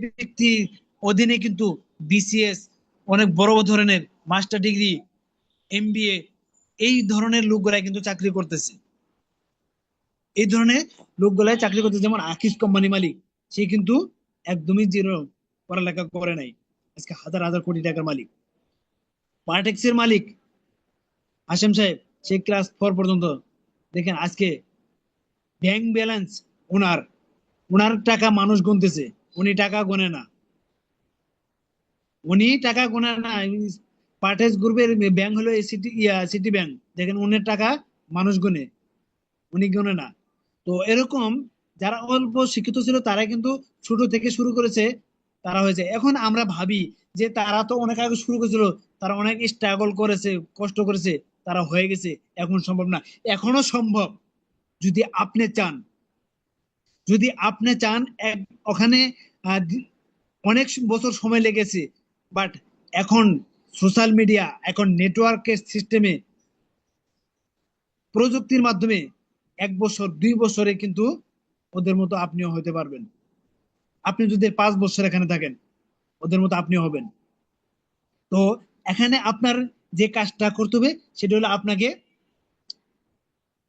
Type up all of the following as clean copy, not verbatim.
ব্যক্তি অধীনে কিন্তু বিসিএস, অনেক বড় বড় ধরনের মাস্টার ডিগ্রি, এমবিএ, এই ধরনের লোকগুলাই কিন্তু চাকরি করতেছে। এই ধরনের লোকগুলাই চাকরি করতেছে। যেমন আকিস কোম্পানি মালিক, সে কিন্তু একদমই জিরো পড়ালেখা করে নাই, আজকে হাজার হাজার কোটি টাকার মালিক। পার্টেক্সের মালিক হাসেম সাহেব, সে ক্লাস 4 পর্যন্ত। দেখেন আজকে ব্যাংক ব্যালেন্স ওনার, ওনার টাকা মানুষ গুনতেছে, উনি টাকা গোনে না। উনি টাকা গোনা না। পার্টেস গ্রুপের ব্যাংক হলো সিটি সিটি ব্যাংক। দেখেন উনার টাকা মানুষ গুনে, উনি গুনে না। তো এরকম যারা অল্প শিক্ষিত ছিল তারা কিন্তু ছোট থেকে শুরু করেছে, তারা হয়েছে। এখন আমরা ভাবি যে তারা তো অনেক আগে শুরু করেছিল, তারা অনেক স্ট্রাগল করেছে, কষ্ট করেছে, তারা হয়ে গেছে, এখন সম্ভব না। এখনো সম্ভব, যদি আপনি চান। যদি আপনি চান ওখানে অনেক বছর সময় লেগেছে, বাট এখন সোশ্যাল মিডিয়া, এখন নেটওয়ার্কের সিস্টেমে, প্রযুক্তির মাধ্যমে 1 বছর 2 বছরে কিন্তু ওদের মতো আপনিও হতে পারবেন। আপনি যদি 5 বছর এখানে থাকেন, ওদের মতো আপনিও হবেন। তো এখানে আপনার যে কাজটা করতে হবে সেটা হলো আপনাকে,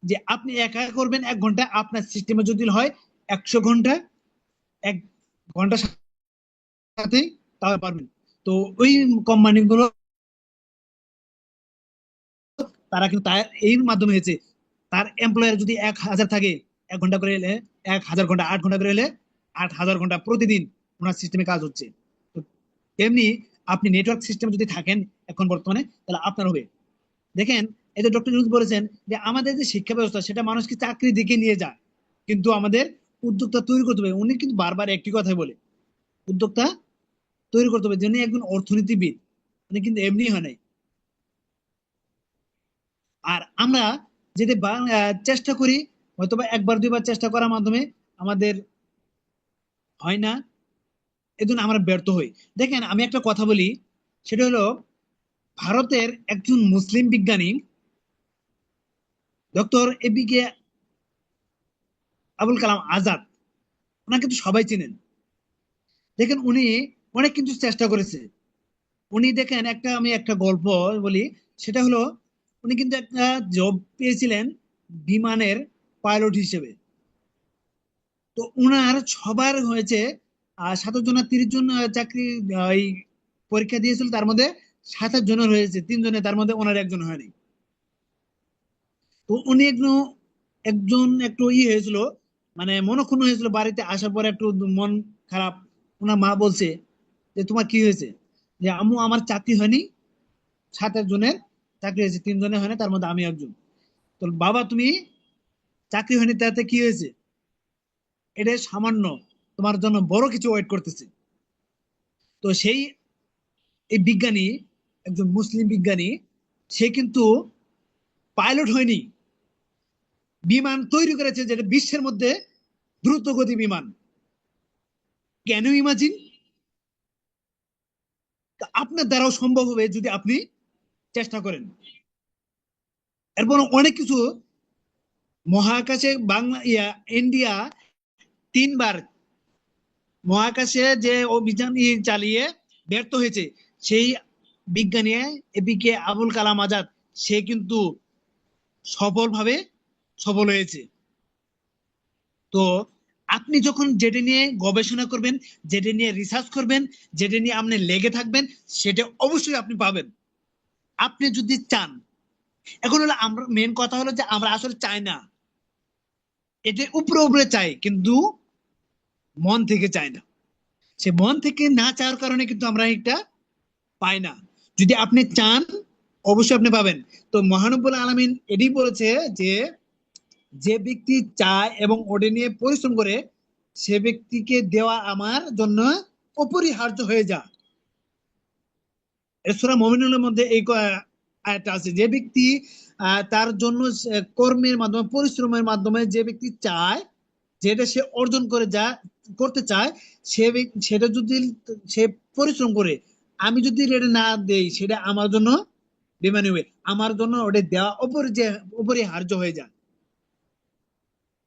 যে আপনি একা করবেন 1 ঘন্টা, আপনার সিস্টেমে যদি হয় 100 ঘন্টা, 1 ঘন্টার সাথে তাহলে পারবেন। তো ওই কোম্পানিগুলো, তারা কিন্তু তার এই মাধ্যমে হয়েছে। তার এমপ্লয়ার যদি 1,000 থাকে, 1 ঘন্টা করে এলে 1,000 ঘন্টা, 8 ঘন্টা করে এলে 8,000 ঘন্টা প্রতিদিন ওনার সিস্টেমে কাজ হচ্ছে। তো তেমনি আপনি নেটওয়ার্ক সিস্টেম যদি থাকেন এখন বর্তমানে, তাহলে আপনার হবে। দেখেন, এই যে ডক্টর ইউনূস বলেছেন যে আমাদের যে শিক্ষা ব্যবস্থা সেটা মানুষকে চাকরির দিকে নিয়ে যায়, কিন্তু আমাদের উদ্যোক্তা তৈরি করতে হবে। উনি কিন্তু বারবার একটি কথাই বলে, উদ্যোক্তা তৈরি করতে হবে। যিনি একজন অর্থনীতিবিদ, উনি কিন্তু এমনি হয় নাই। আর আমরা যদি চেষ্টা করি, হয়তোবা 1 বার 2 বার চেষ্টা করার মাধ্যমে আমাদের হয় না, এজন্য আমরা ব্যর্থ হই। দেখেন আমি একটা কথা বলি, সেটা হলো ভারতের একজন মুসলিম বিজ্ঞানী ডক্টর এপিকে আবুল কালাম আজাদ, ওনাকে কিন্তু সবাই চিনেন। দেখেন উনি অনেক কিন্তু চেষ্টা করেছে। উনি দেখেন, আমি একটা গল্প বলি, সেটা হলো উনি কিন্তু একটা জব পেয়েছিলেন বিমানের পাইলট হিসেবে। তো উনার সবার হয়েছে 27 জন আর 30 জন চাকরি এই পরীক্ষা দিয়েছিল, তার মধ্যে 27 জনের হয়েছে, 3 জনের, তার মধ্যে ওনার একজন হয়নি। তো উনি একটু একজন একটু হয়েছিল, মানে মনক্ষুণ্ণ হয়েছিল। বাড়িতে আসার পরে একটু মন খারাপ। ওনার মা বলছে যে তোমার কি হয়েছে, যে আম্মু আমার চাকরি হয়নি, 27 জনের চাকরি হয়েছে, 3 জনের হয়নি, তার মধ্যে আমি একজন। তো বাবা তুমি চাকরি হয়নি তাতে কি হয়েছে, এটা সামান্য, তোমার জন্য বড় কিছু ওয়েট করতেছে। তো এই বিজ্ঞানী, একজন মুসলিম বিজ্ঞানী, সে কিন্তু পাইলট হয়নি, বিমান তৈরি করেছে যেটা বিশ্বের মধ্যে দ্রুতগতি বিমান। Can you imagine? আপনার দ্বারাও সম্ভব হবে যদি আপনি চেষ্টা করেন। এরপর অনেক কিছু, মহাকাশে বাংলা ইন্ডিয়া 3 বার মহাকাশে যে অভিযান চালিয়ে ব্যর্থ হয়েছে, সেই বিজ্ঞানী এপিকে আবুল কালাম আজাদ, সে কিন্তু সফলভাবে সফল হয়েছে। তো আপনি যখন যেটা নিয়ে গবেষণা করবেন, যেটা নিয়ে রিসার্চ করবেন, যেটা নিয়ে আপনি লেগে থাকবেন, সেটা অবশ্যই আপনি পাবেন, আপনি যদি চান। এখন হলো আমরা মেন কথা হলো যে আমরা আসলে চাই না, এটা উপরে উপরে চাই, কিন্তু মন থেকে চাই না। সে মন থেকে না চাওয়ার কারণে কিন্তু আমরা এটা পাই না। যদি আপনি চান, অবশ্যই আপনি পাবেন। তো মহানবুল আলমিন এটাই বলেছে যে যে ব্যক্তি চায় এবং ওটা নিয়ে পরিশ্রম করে, সে ব্যক্তিকে দেওয়া আমার জন্য অপরিহার্য হয়ে যায়। সূরা মুমিনুনের মধ্যে এই আয়াতটা আছে, যে ব্যক্তি তার জন্য কর্মের মাধ্যমে, পরিশ্রমের মাধ্যমে যে ব্যক্তি চায়, যেটা সে অর্জন করে করতে চায়, সেটা যদি সে পরিশ্রম করে, আমি যদি এটা না দেই, সেটা আমার জন্য বেমানি হবে, আমার জন্য ওটা দেওয়া অপরিহার্য হয়ে যায়।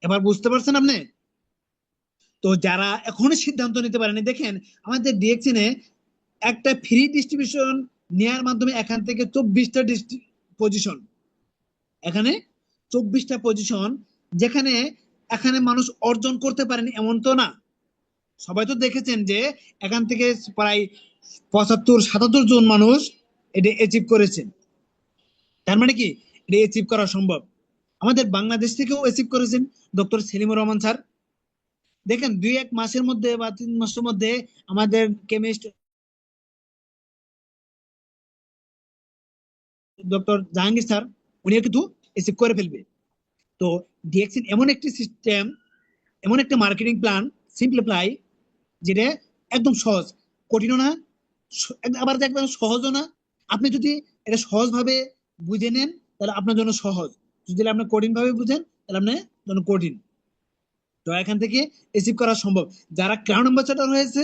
এবার বুঝতে পারছেন আপনি? তো যারা এখনো সিদ্ধান্ত নিতে পারেনি, দেখেন আমাদের ডিএক্সিনে একটা ফ্রি ডিস্ট্রিবিউশন নেওয়ার মাধ্যমে এখান থেকে 24টা পজিশন, এখানে 24টা পজিশন, যেখানে এখানে মানুষ অর্জন করতে পারেনি এমন তো না। সবাই তো দেখেছেন যে এখান থেকে প্রায় 75-77 জন মানুষ এটা অ্যাচিভ করেছেন। তার মানে কি এটা অ্যাচিভ করা সম্ভব। আমাদের বাংলাদেশ থেকেও অ্যাচিভ করেছেন ডক্টর সেলিমুর রহমান স্যার। দেখেন 2-1 মাসের মধ্যে বা 3 মাসের মধ্যে আমাদের কেমিস্ট ডক্টর জাহাঙ্গীর স্যার উনিও কিন্তু অ্যাচিভ করে ফেলবে। তো ডিএক্সিন এমন একটি সিস্টেম, এমন একটা মার্কেটিং প্ল্যান, সিম্পলিফাই, যেটা একদম সহজ, কঠিনও না, আবার একদম সহজও না। আপনি যদি এটা সহজভাবে বুঝে নেন তাহলে আপনার জন্য সহজ, যদি আপনি কঠিন ভাবে বুঝেন তাহলে আপনার জন্য কঠিন। তো এখান থেকে অ্যাচিভ করা সম্ভব। যারা ক্রাউন অ্যাম্বাসাডর হয়েছে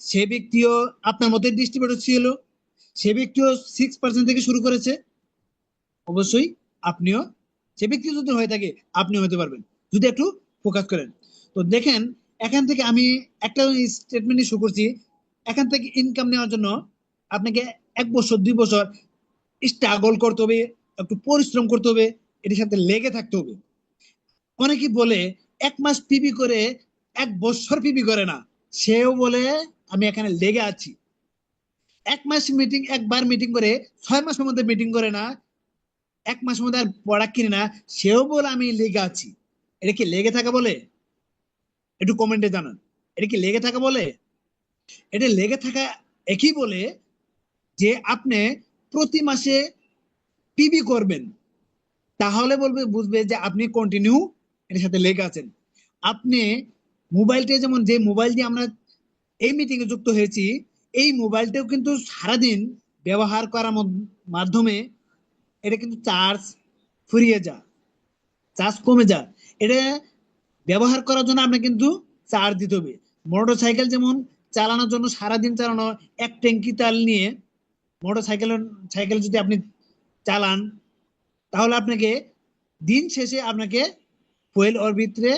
সে ব্যক্তিও আপনার মধ্যে ডিস্ট্রিবিউটর ছিল, সে ব্যক্তিও 6% থেকে শুরু করেছে। অবশ্যই আপনিও সে ব্যক্তি যদি হয়ে থাকে আপনিও হতে পারবেন যদি একটু ফোকাস করেন। তো দেখেন এখান থেকে আমি একটা স্টেটমেন্ট শুরু করছি। এখান থেকে ইনকাম নেওয়ার জন্য আপনাকে 1 বছর 2 বছর স্ট্রাগল করতে হবে, একটু পরিশ্রম করতে হবে, এটির সাথে লেগে থাকতে হবে। অনেকে বলে 1 মাস পিবি করে 1 বছর পিবি করে না, সেও বলে আমি এখানে লেগে আছি। 1 মাস মিটিং, একবার মিটিং করে 6 মাসের মধ্যে মিটিং করে না, 1 মাসের মধ্যে আর প্রোডাক্ট কিনে না, সেও বলে আমি লেগে আছি। এটা কি লেগে থাকা বলে? একটু কমেন্টে জানান, এটা কি লেগে থাকা বলে? এটা লেগে থাকা একই বলে যে আপনি প্রতি মাসে পিবি করবেন, তাহলে বলবে, বুঝবে যে আপনি কন্টিনিউ এর সাথে লেগে আছেন। আপনি মোবাইলটা, যেমন যে মোবাইল দিয়ে আমরা এই মিটিং এ যুক্ত হয়েছি, এই মোবাইলটাও কিন্তু সারাদিন ব্যবহার করার মাধ্যমে এটা কিন্তু চার্জ ফুরিয়ে যায়, চার্জ কমে যায়। এটা ব্যবহার করার জন্য আপনাকে কিন্তু চার্জ দিতে হবে। মোটর সাইকেল যেমন চালানোর জন্য সারাদিন চালানো, এক ট্যাঙ্কি তেল নিয়ে মোটর সাইকেল সাইকেল যদি আপনি চালান, তাহলে আপনাকে দিন শেষে আপনাকে ফুয়েল ওর ভিতরে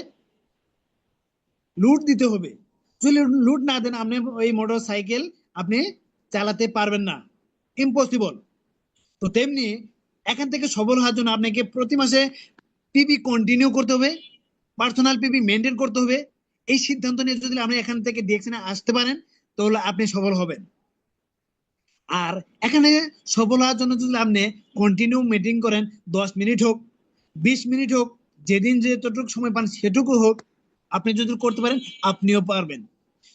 লুট দিতে হবে। যদি লুট না দেন আপনি ওই মোটর সাইকেল আপনি চালাতে পারবেন না, ইম্পসিবল। তো তেমনি এখান থেকে সফল হওয়ার জন্য আপনাকে প্রতি মাসে পিবি কন্টিনিউ করতে হবে, পার্সোনাল পিবি মেনটেন করতে হবে। এই সিদ্ধান্ত নিয়ে যদি আপনি এখান থেকে ডিরেকশনে আসতে পারেন তাহলে আপনি সফল হবেন। আর এখানে সফল হওয়ার জন্য যদি আপনি কন্টিনিউ মিটিং করেন, 10 মিনিট হোক, 20 মিনিট হোক, যেদিন যেতটুকু সময় পান সেটুকু হোক, আপনি যদি করতে পারেন আপনিও পারবেন।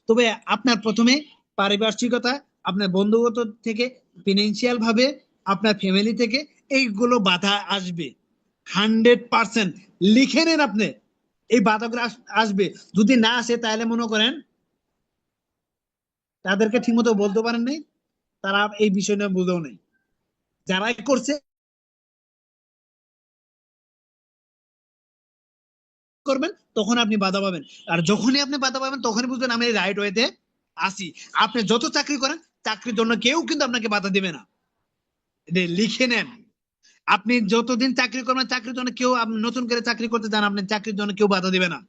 তবে আপনার প্রথমে পারিপার্শ্বিকতা, আপনার বন্ধুগত থেকে, ফিনান্সিয়াল ভাবে, আপনার ফ্যামিলি থেকে এইগুলো বাধা আসবে। 100% লিখে নেন আপনি, এই বাধাগুলো আসবে। যদি না আসে তাহলে মনে করেন তাদেরকে ঠিকমতো বলতে পারেন নাই, তারা এই বিষয় নিয়ে বুঝেও নেই। যারাই করছে করবেন তখন আপনি বাধা পাবেন। আর যখনই আপনি বাধা পাবেন তখনই বুঝবেন আমি রাইট ওয়েতে আসি। আপনি যত চাকরি করেন, চাকরির জন্য কেউ কিন্তু আপনাকে বাধা দিবে না, এটা লিখে নেন। আপনি যতদিন চাকরি করবেন, চাকরির জন্য কেউ, নতুন করে চাকরি করতে যান, আপনি চাকরির জন্য কেউ বাধা দিবে না।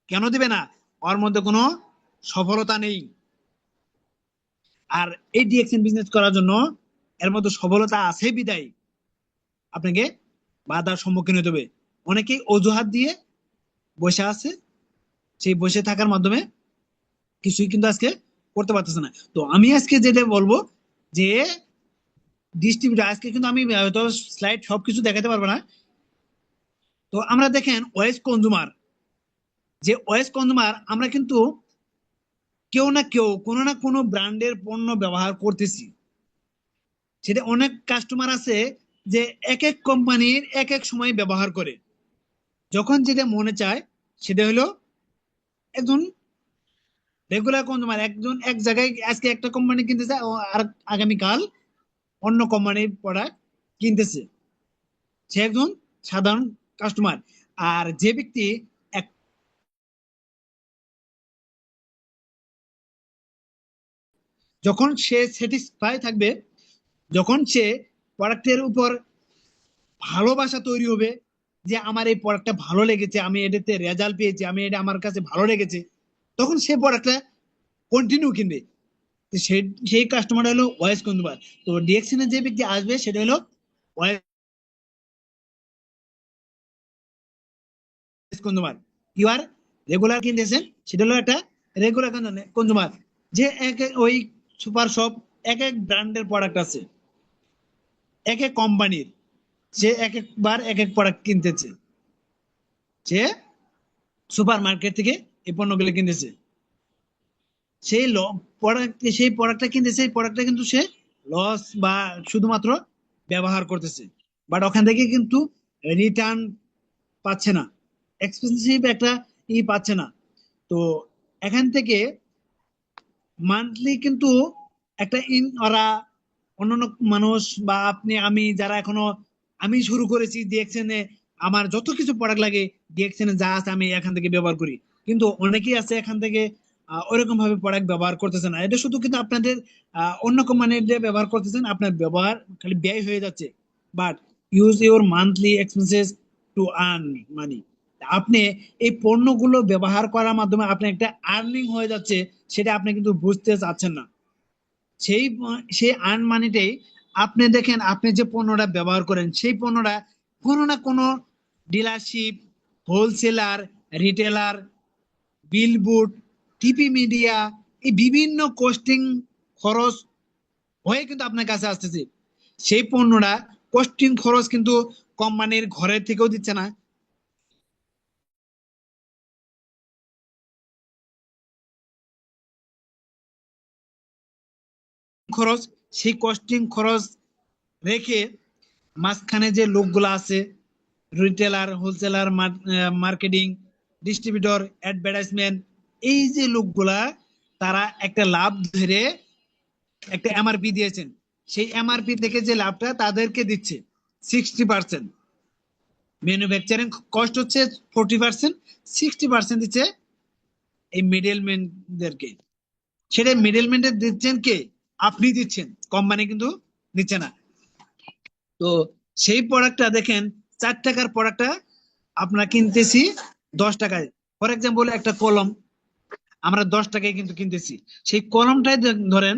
কেন দিবে না? ওর মধ্যে কোনো সফলতা নেই। আর এই ডিএকশন বিজনেস করার জন্য এর মধ্যে সফলতা আছে বিদায় আপনাকে বাধার সম্মুখীন হতে হবে। অনেকেই অজুহাত দিয়ে বসে আছে, সেই বসে থাকার মাধ্যমে কিছুই কিন্তু আজকে করতে পারতেছে না। তো আমি আজকে যেটা বলবো যে ডিস্ট্রিবিউটার, আজকে কিন্তু আমি হয়তো স্লাইড সবকিছু দেখাতে পারবো না। তো আমরা দেখেন ওয়েস কনজুমার, যে ওয়েস কনজুমার আমরা কিন্তু কেউ না কেউ কোনো না কোনো ব্র্যান্ডের পণ্য ব্যবহার করতেছি। সেটা অনেক কাস্টমার আছে যে এক এক কোম্পানির এক এক সময় ব্যবহার করে, যখন যেটা মনে চায় সেটা হলো একজন রেগুলার কনজুমার, একজন এক জায়গায় আজকে একটা কোম্পানি কিনতেছে, আর আগামীকাল অন্য কোম্পানির প্রোডাক্ট কিনতেছে, সে একজন সাধারণ কাস্টমার। আর যে ব্যক্তি এক- যখন সে স্যাটিসফাই থাকবে, যখন সে প্রোডাক্টের উপর ভালোবাসা তৈরি হবে, যে আমার এই প্রোডাক্টটা ভালো লেগেছে, আমি এটাতে রেজাল্ট পেয়েছি, আমি এটা আমার কাছে ভালো লেগেছে, তখন সে প্রোডাক্টটা কন্টিনিউ কিনবে। তো সেই সেই কাস্টমার হলো ওয়াইস কনজিউমার। তো ডিএকশনে যে ব্যক্তি আসবে সেটা হলো wise consumer. You are regular কিনতেছেন, সেটা হলো একটা রেগুলার কনজিউমার। যে ওই সুপার শপ এক এক ব্র্যান্ডের প্রোডাক্ট আছে, এক এক কোম্পানির, সে এক একবার এক এক প্রোডাক্ট কিনতেছে, সে সুপার মার্কেট থেকে এই পণ্যগুলো কিনতেছে। সেই প্রোডাক্ট, সেই প্রোডাক্টটা কিনতেছে, সেই প্রোডাক্টটা কিন্তু সে লস বা শুধুমাত্র ব্যবহার করতেছে, বাট ওখান থেকে কিন্তু রিটার্ন পাচ্ছে না, এক্সপেন্সিভ একটা পাচ্ছে না। তো এখান থেকে মান্থলি কিন্তু একটা ওরা অন্যান্য মানুষ বা আপনি আমি যারা এখনো, আমি শুরু করেছি ডিএক্সএনে, আমার যত কিছু প্রোডাক্ট লাগে ডিএক্সএনে যা আছে আমি এখান থেকে ব্যবহার করি, কিন্তু অনেকেই আছে এখান থেকে ওইরকম ভাবে প্রোডাক্ট ব্যবহার করতেছে না। এটা শুধু কিন্তু আপনাদের অন্য কোম্পানির দিয়ে ব্যবহার করতেছেন, আপনার ব্যবহার খালি ব্যয় হয়ে যাচ্ছে, but use your monthly expenses to earn money. আপনি এই পণ্যগুলো ব্যবহার করার মাধ্যমে আপনার একটা আর্নিং হয়ে যাচ্ছে, সেটা আপনি কিন্তু বুঝতে চাচ্ছেন না। সেই সেই আর্ন মানিটাই আপনি দেখেন, আপনি যে পণ্যটা ব্যবহার করেন সেই পণ্যটা কোনো না কোনো dealership, wholesaler, retailer, billboard, TV media, এই বিভিন্ন কস্টিং খরচ হয়ে কিন্তু আপনার কাছে আসতেছে। সেই পণ্যটা কস্টিং খরচ কিন্তু কোম্পানির ঘরের থেকেও দিচ্ছে না, খরচ, সেই কস্টিং খরচ রেখে মাঝখানে যে লোকগুলো আছে, retailer, wholesaler, marketing, distributor, advertisement, এই যে লোকগুলা, তারা একটা লাভ ধরে একটা এমআরপি দিয়েছেন, সেই এমআরপি থেকে যে লাভটা তাদেরকে দিচ্ছে 60%, ম্যানুফ্যাকচারিং কস্ট হচ্ছে 40%, 60% দিচ্ছে এই মিডলম্যানদেরকে। সেটা মিডলম্যানদের দিচ্ছেন কে? আপনি দিচ্ছেন, কোম্পানি কিন্তু দিচ্ছে না। তো সেই প্রোডাক্টটা দেখেন, 4 টাকার প্রোডাক্টটা আমরা কিনতেছি 10 টাকায়। ফর এক্সাম্পল একটা কলম আমরা 10 টাকায় কিন্তু কিনতেছি, সেই কলমটাই ধরেন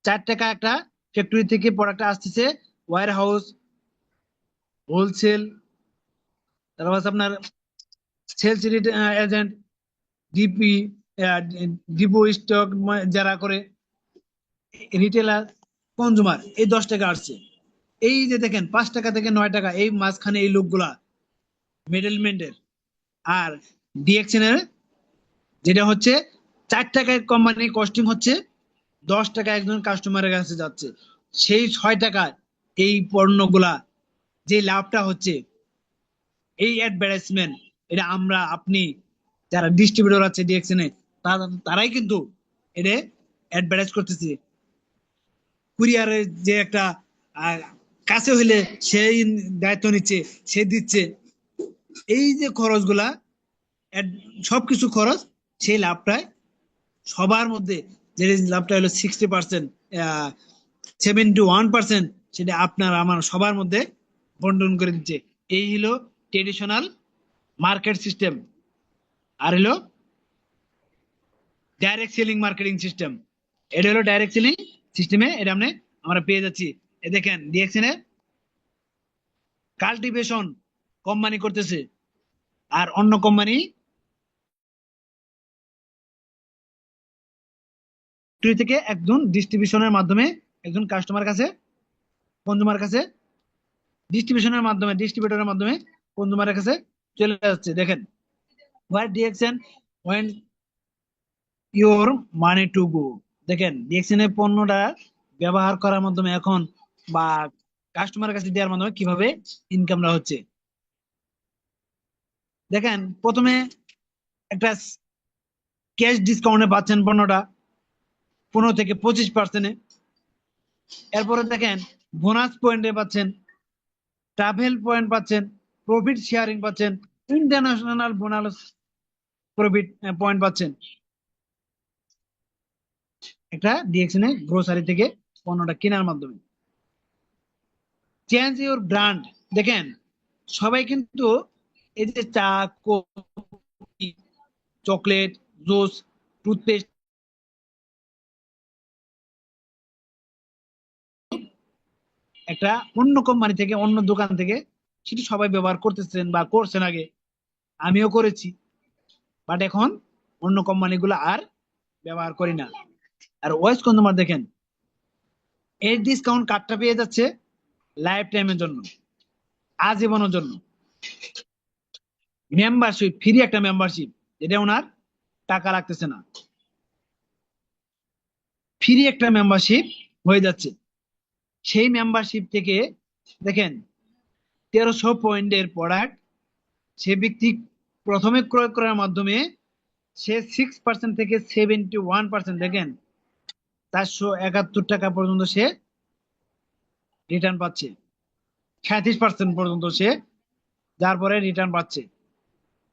4 টাকা একটা ফ্যাক্টরি থেকে প্রোডাক্ট আসতেছে, ওয়্যার হাউস, হোলসেল, তারপর হচ্ছে আপনার sales agent, DP, depot stock যারা করে, রিটেলার, কনজুমার, এই 10 টাকা আসছে। এই যে দেখেন 5 টাকা থেকে 9 টাকা, এই মাঝখানে এই লোকগুলা মিডলম্যানের। আর ডিএক্সএন এর যেটা হচ্ছে 4 টাকায় কোম্পানি কস্টিং হচ্ছে, 10 টাকা একজন কাস্টমারের কাছে যাচ্ছে, সেই 6 টাকায় এই পণ্যগুলা যে লাভটা হচ্ছে, এই অ্যাডভার্টাইজমেন্ট, এটা আমরা আপনি যারা ডিস্ট্রিবিউটর আছে ডিএক্সএন এ, তারাই কিন্তু এটা অ্যাডভার্টাইজ করতেছে। কুরিয়ারের যে একটা আহ, কাছে হইলে সেই দায়িত্ব নিচ্ছে, সে দিচ্ছে। এই যে খরচগুলা, সবকিছু খরচ, সেই লাভটাই সবার মধ্যে, যে লাভটা হলো 60%, 71%, সেটা আপনার আমার সবার মধ্যে বন্টন করে দিচ্ছে। এই হলো ট্রেডিশনাল মার্কেট সিস্টেম, আর হলো ডাইরেক্ট সেলিং মার্কেটিং সিস্টেম। এটা হলো ডাইরেক্ট সেলিং সিস্টেমে, এটা আমরা পেয়ে যাচ্ছি। এ দেখেন ডিএক্সএন এ কাল্টিভেশন কোম্পানি করতেছে, আর অন্য কোম্পানি থেকে একজন ডিস্ট্রিবিউশনের মাধ্যমে একজন কাস্টমার কাছে, কনজুমার কাছে, ডিস্ট্রিবিউশনের মাধ্যমে, ডিস্ট্রিবিউটরের মাধ্যমে কনজুমারের কাছে চলে যাচ্ছে। দেখেন what DXN when your money to go. দেখেন ডিএক্সএন এর পণ্যটা ব্যবহার করার মাধ্যমে এখন বা কাস্টমারের কাছে দেওয়ার মাধ্যমে কিভাবে ইনকামটা হচ্ছে। দেখেন প্রথমে একটা ক্যাশ ডিসকাউন্টে পাচ্ছেন পণ্যটা 15 থেকে 25%। এরপরে দেখেন বোনাস পয়েন্টে পাচ্ছেন, ট্রাভেল পয়েন্ট পাচ্ছেন, প্রফিট শেয়ারিং পাচ্ছেন, ইন্টারন্যাশনাল বোনাস প্রফিট পয়েন্ট পাচ্ছেন একটা ডিএক্সএন এ গ্রোসারি থেকে পণ্যটা কেনার মাধ্যমে। Change your brand. দেখেন সবাই কিন্তু এই যে চা, কফি, চকলেট, জুস, টুথপেস্ট, একটা অন্য কোম্পানি থেকে, অন্য দোকান থেকে সেটি সবাই ব্যবহার করতেছেন বা করছেন আগে, আমিও করেছি। বাট এখন অন্য কোম্পানিগুলো আর ব্যবহার করি না। আর ওয়েস্ট কনজিউমার দেখেন, এই ডিসকাউন্ট কার্ডটা পেয়ে যাচ্ছে লাইফ টাইমের জন্য, আজীবনের জন্য। মেম্বারশিপ ফ্রি, একটা মেম্বারশিপ, যেটা ওনার টাকা লাগতেছে না, ফ্রি একটা মেম্বারশিপ হয়ে যাচ্ছে। সেই মেম্বারশিপ থেকে দেখেন 1300 পয়েন্টের প্রোডাক্ট সে ব্যক্তি প্রথমে ক্রয় করার মাধ্যমে সে 6% থেকে 71%, দেখেন 471 টাকা পর্যন্ত সে রিটার্ন পাচ্ছে, 37% পর্যন্ত সে যার পরে রিটার্ন পাচ্ছে।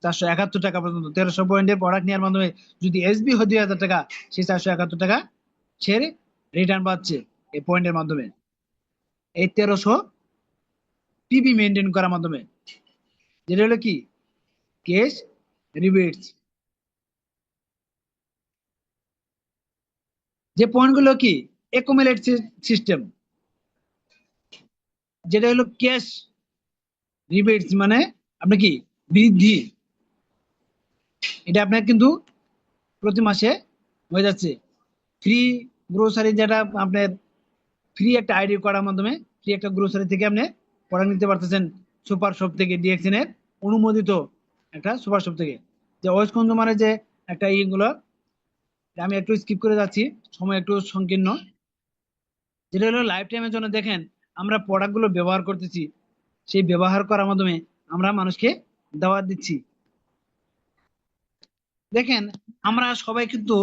471 টাকা পর্যন্ত 1300 পয়েন্টের প্রোডাক্ট নেওয়ার মাধ্যমে যদি এসবি হয় 2000 টাকা, সে 471 টাকা সে রিটার্ন পাচ্ছে এই পয়েন্টের মাধ্যমে, এই 1300 পিবি মেনটেন করার মাধ্যমে, যেটা হলো কি ক্যাশ রিবেটস। যে পয়েন্টগুলো কি একুমুলেট সিস্টেম, যেটা হলো ক্যাশ রিবেটস, মানে আপনি কি বৃদ্ধি, এটা আপনার কিন্তু প্রতি মাসে হয়ে যাচ্ছে। ফ্রি গ্রোসারি, যেটা আপনার ফ্রি একটা আইডি করার মাধ্যমে ফ্রি একটা গ্রোসারি থেকে আপনি প্রোডাক্ট নিতে পারতেছেন, সুপার শপ থেকে, ডিএক্সএন এর অনুমোদিত একটা সুপার শপ থেকে। যে ওয়েস্ট কনজিউমারের যে একটা ইগুলো, আমি একটু স্কিপ করে যাচ্ছি, সময় একটু সংকীর্ণ। যেটা হলো লাইফ টাইমের জন্য, দেখেন আমরা প্রোডাক্ট গুলো ব্যবহার করতেছি, সেই ব্যবহার করার মাধ্যমে আমরা মানুষকে দাওয়াত দিচ্ছি। দেখেন আমরা সবাই কিন্তু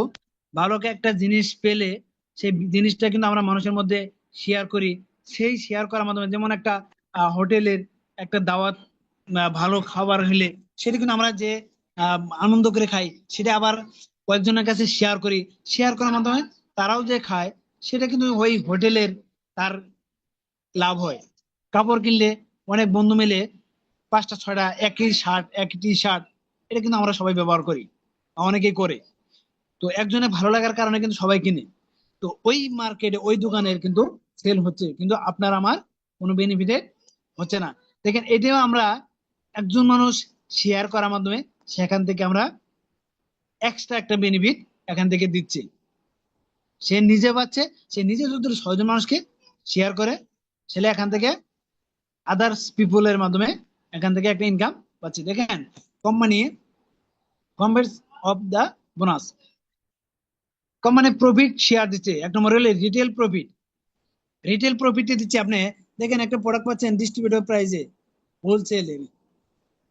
ভালো একটা জিনিস পেলে সেই জিনিসটা কিন্তু আমরা মানুষের মধ্যে শেয়ার করি। সেই শেয়ার করার মাধ্যমে, যেমন একটা হোটেলের একটা দাওয়াত, ভালো খাবার হলে সেটা কিন্তু আমরা যে আনন্দ করে খাই, সেটা আবার কয়েকজনের কাছে শেয়ার করি। শেয়ার করার মাধ্যমে তারাও যে খায়, সেটা কিন্তু ওই হোটেলের তার লাভ হয়। কাপড় কিনলে অনেক বন্ধু মিলে 5টা 6টা একই শার্ট, একই টি শার্ট, এটা কিন্তু আমরা সবাই ব্যবহার করি, অনেকেই করে। তো একজনের ভালো লাগার কারণে কিন্তু সবাই কিনে। তো ওই মার্কেটে, ওই দোকানের কিন্তু সেল হচ্ছে, কিন্তু আপনার আমার কোনো বেনিফিটে হচ্ছে না। দেখেন এটাও আমরা একজন মানুষ শেয়ার করার মাধ্যমে সেখান থেকে আমরা এক্সট্রা একটা বেনিফিট এখান থেকে দিচ্ছি। সে নিজে পাচ্ছে, সে নিজে যদি 6জন মানুষকে শেয়ার করে, সেটা এখান থেকে আদার্স পিপুলের মাধ্যমে এখান থেকে একটা ইনকাম পাচ্ছে। দেখেন company converse of the bonus, company profit share দিচ্ছে। এক নম্বর হলো রিটেল প্রফিট, রিটেল প্রফিটে দিচ্ছে আপনি। দেখেন একটা প্রোডাক্ট পাচ্ছেন ডিস্ট্রিবিউটর প্রাইজে, হোলসেলে,